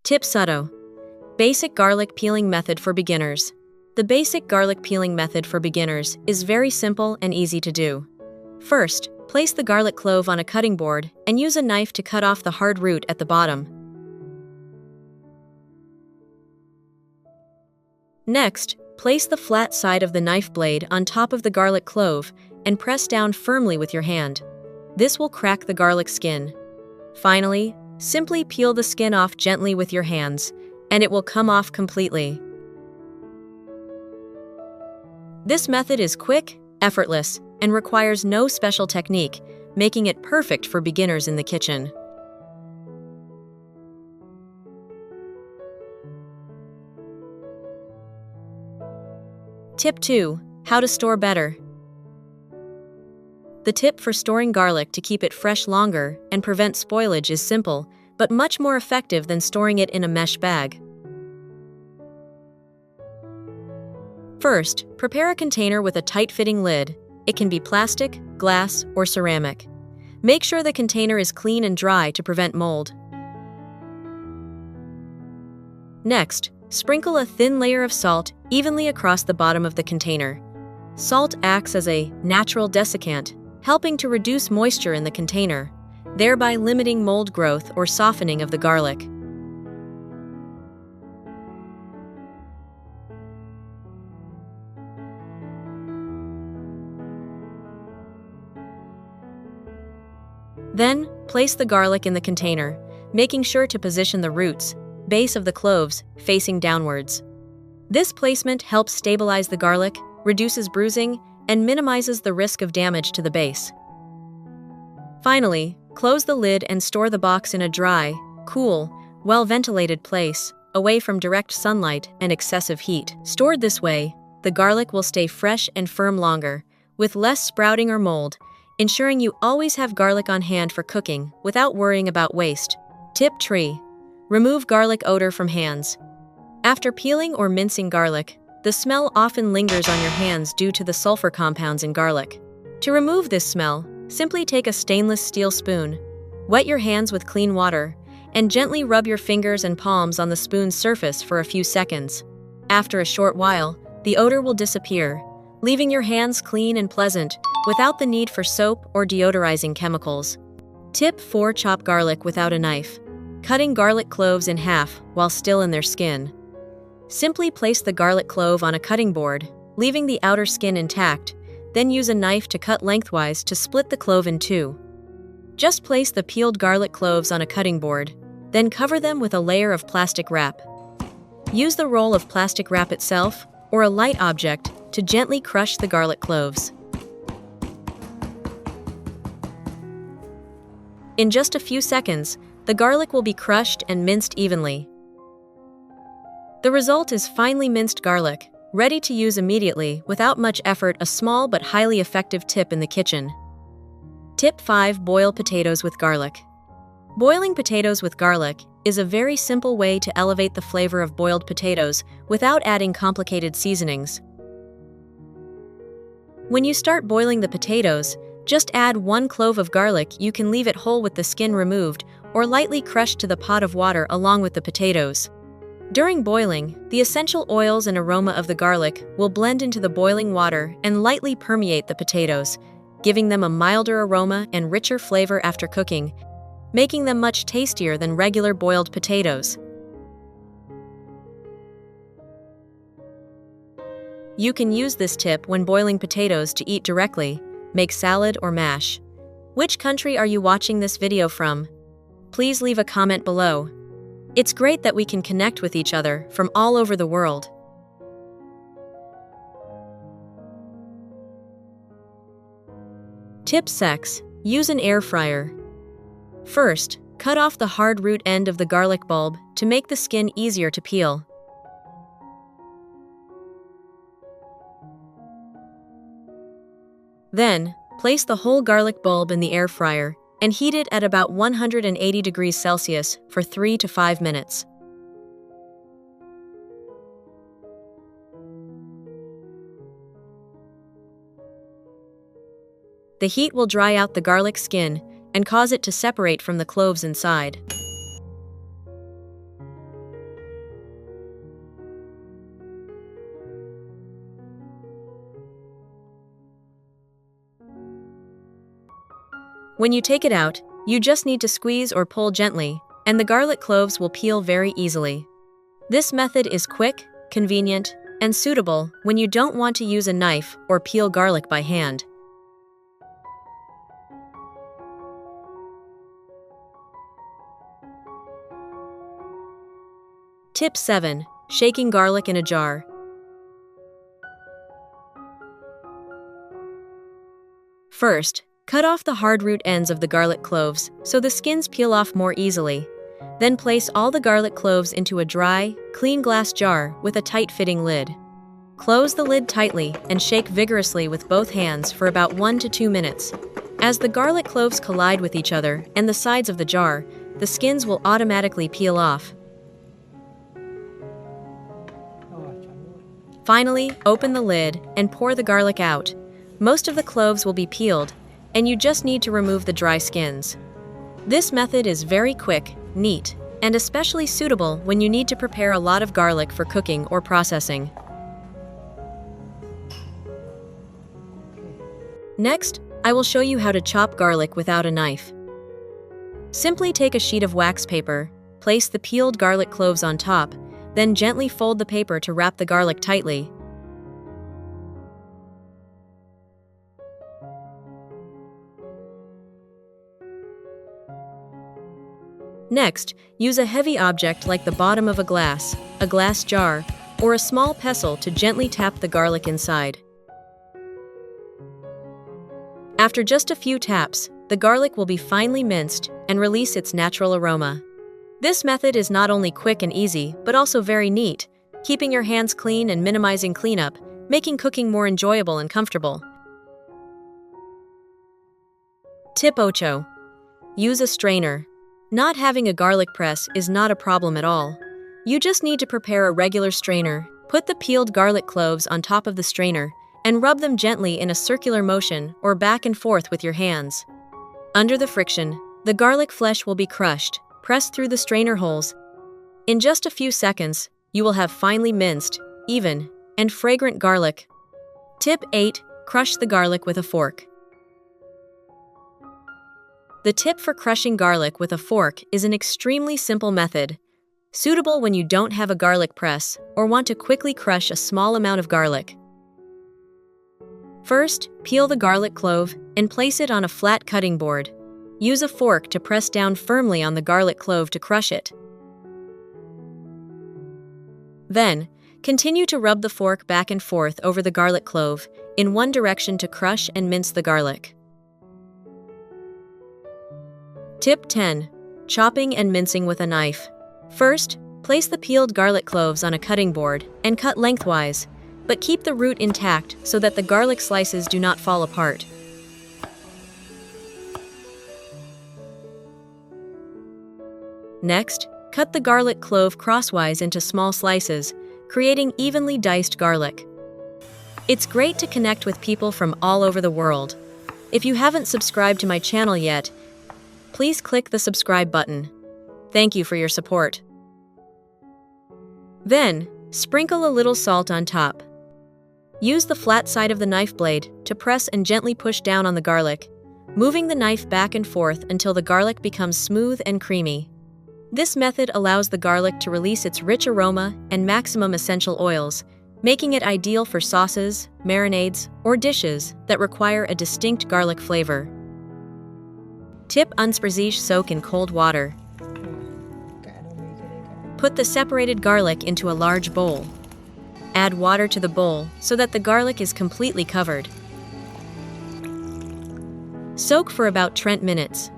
Tip Sutto. Basic garlic peeling method for beginners. The basic garlic peeling method for beginners is very simple and easy to do. First, place the garlic clove on a cutting board and use a knife to cut off the hard root at the bottom. Next, place the flat side of the knife blade on top of the garlic clove and press down firmly with your hand. This will crack the garlic skin. Finally, simply peel the skin off gently with your hands, and it will come off completely. This method is quick, effortless, and requires no special technique, making it perfect for beginners in the kitchen. Tip 2. How to store better. The tip for storing garlic to keep it fresh longer and prevent spoilage is simple, but much more effective than storing it in a mesh bag. First, prepare a container with a tight-fitting lid. It can be plastic, glass, or ceramic. Make sure the container is clean and dry to prevent mold. Next, sprinkle a thin layer of salt evenly across the bottom of the container. Salt acts as a natural desiccant, helping to reduce moisture in the container, thereby limiting mold growth or softening of the garlic. Then, place the garlic in the container, making sure to position the roots, base of the cloves, facing downwards. This placement helps stabilize the garlic, reduces bruising, and minimizes the risk of damage to the base. Finally, close the lid and store the box in a dry, cool, well-ventilated place, away from direct sunlight and excessive heat. Stored this way, the garlic will stay fresh and firm longer, with less sprouting or mold, ensuring you always have garlic on hand for cooking without worrying about waste. Tip 3. Remove garlic odor from hands. After peeling or mincing garlic, the smell often lingers on your hands due to the sulfur compounds in garlic. To remove this smell, simply take a stainless steel spoon, wet your hands with clean water, and gently rub your fingers and palms on the spoon's surface for a few seconds. After a short while, the odor will disappear, leaving your hands clean and pleasant without the need for soap or deodorizing chemicals. Tip 4. Chop garlic without a knife. Cutting garlic cloves in half while still in their skin. Simply place the garlic clove on a cutting board, leaving the outer skin intact, then use a knife to cut lengthwise to split the clove in two. Just place the peeled garlic cloves on a cutting board, then cover them with a layer of plastic wrap. Use the roll of plastic wrap itself, or a light object, to gently crush the garlic cloves. In just a few seconds, the garlic will be crushed and minced evenly. The result is finely minced garlic, ready to use immediately without much effort. A small but highly effective tip in the kitchen. Tip 5. Boil potatoes with garlic. Boiling potatoes with garlic is a very simple way to elevate the flavor of boiled potatoes without adding complicated seasonings. When you start boiling the potatoes, just add 1 clove of garlic. You can leave it whole with the skin removed or lightly crushed to the pot of water along with the potatoes. During boiling, the essential oils and aroma of the garlic will blend into the boiling water and lightly permeate the potatoes, giving them a milder aroma and richer flavor after cooking, making them much tastier than regular boiled potatoes. You can use this tip when boiling potatoes to eat directly, make salad or mash. Which country are you watching this video from? Please leave a comment below. It's great that we can connect with each other from all over the world. Tip 6. Use an air fryer. First, cut off the hard root end of the garlic bulb to make the skin easier to peel. Then, place the whole garlic bulb in the air fryer and heat it at about 180 degrees Celsius for 3 to 5 minutes. The heat will dry out the garlic skin and cause it to separate from the cloves inside. When you take it out, you just need to squeeze or pull gently, and the garlic cloves will peel very easily. This method is quick, convenient, and suitable when you don't want to use a knife or peel garlic by hand. Tip 7. Shaking garlic in a jar. First, cut off the hard root ends of the garlic cloves so the skins peel off more easily. Then place all the garlic cloves into a dry, clean glass jar with a tight-fitting lid. Close the lid tightly and shake vigorously with both hands for about 1 to 2 minutes. As the garlic cloves collide with each other and the sides of the jar, the skins will automatically peel off. Finally, open the lid and pour the garlic out. Most of the cloves will be peeled, and you just need to remove the dry skins. This method is very quick, neat, and especially suitable when you need to prepare a lot of garlic for cooking or processing. Next, I will show you how to chop garlic without a knife. Simply take a sheet of wax paper, place the peeled garlic cloves on top, then gently fold the paper to wrap the garlic tightly. Next, use a heavy object like the bottom of a glass jar, or a small pestle to gently tap the garlic inside. After just a few taps, the garlic will be finely minced and release its natural aroma. This method is not only quick and easy, but also very neat, keeping your hands clean and minimizing cleanup, making cooking more enjoyable and comfortable. Tip 8. Use a strainer. Not having a garlic press is not a problem at all. You just need to prepare a regular strainer, put the peeled garlic cloves on top of the strainer, and rub them gently in a circular motion or back and forth with your hands. Under the friction, the garlic flesh will be crushed, pressed through the strainer holes. In just a few seconds, you will have finely minced, even, and fragrant garlic. Tip 8. Crush the garlic with a fork. The tip for crushing garlic with a fork is an extremely simple method, suitable when you don't have a garlic press or want to quickly crush a small amount of garlic. First, peel the garlic clove and place it on a flat cutting board. Use a fork to press down firmly on the garlic clove to crush it. Then, continue to rub the fork back and forth over the garlic clove in one direction to crush and mince the garlic. Tip 10. Chopping and mincing with a knife. First, place the peeled garlic cloves on a cutting board and cut lengthwise, but keep the root intact so that the garlic slices do not fall apart. Next, cut the garlic clove crosswise into small slices, creating evenly diced garlic. It's great to connect with people from all over the world. If you haven't subscribed to my channel yet, please click the subscribe button. Thank you for your support. Then, sprinkle a little salt on top. Use the flat side of the knife blade to press and gently push down on the garlic, moving the knife back and forth until the garlic becomes smooth and creamy. This method allows the garlic to release its rich aroma and maximum essential oils, making it ideal for sauces, marinades, or dishes that require a distinct garlic flavor. Tip: unsprazish soak in cold water. Put the separated garlic into a large bowl. Add water to the bowl so that the garlic is completely covered. Soak for about 20 minutes.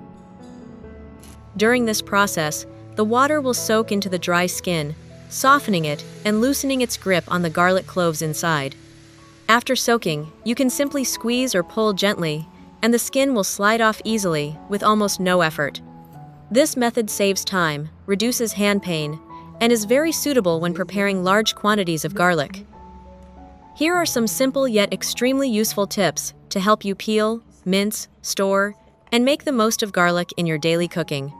During this process, the water will soak into the dry skin, softening it and loosening its grip on the garlic cloves inside. After soaking, you can simply squeeze or pull gently, and the skin will slide off easily with almost no effort. This method saves time, reduces hand pain, and is very suitable when preparing large quantities of garlic. Here are some simple yet extremely useful tips to help you peel, mince, store, and make the most of garlic in your daily cooking.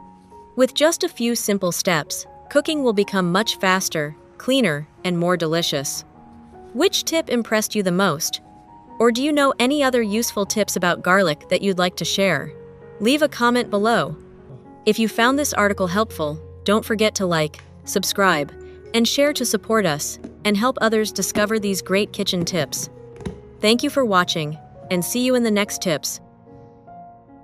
With just a few simple steps, cooking will become much faster, cleaner, and more delicious. Which tip impressed you the most? Or do you know any other useful tips about garlic that you'd like to share? Leave a comment below. If you found this article helpful, don't forget to like, subscribe, and share to support us and help others discover these great kitchen tips. Thank you for watching, and see you in the next tips.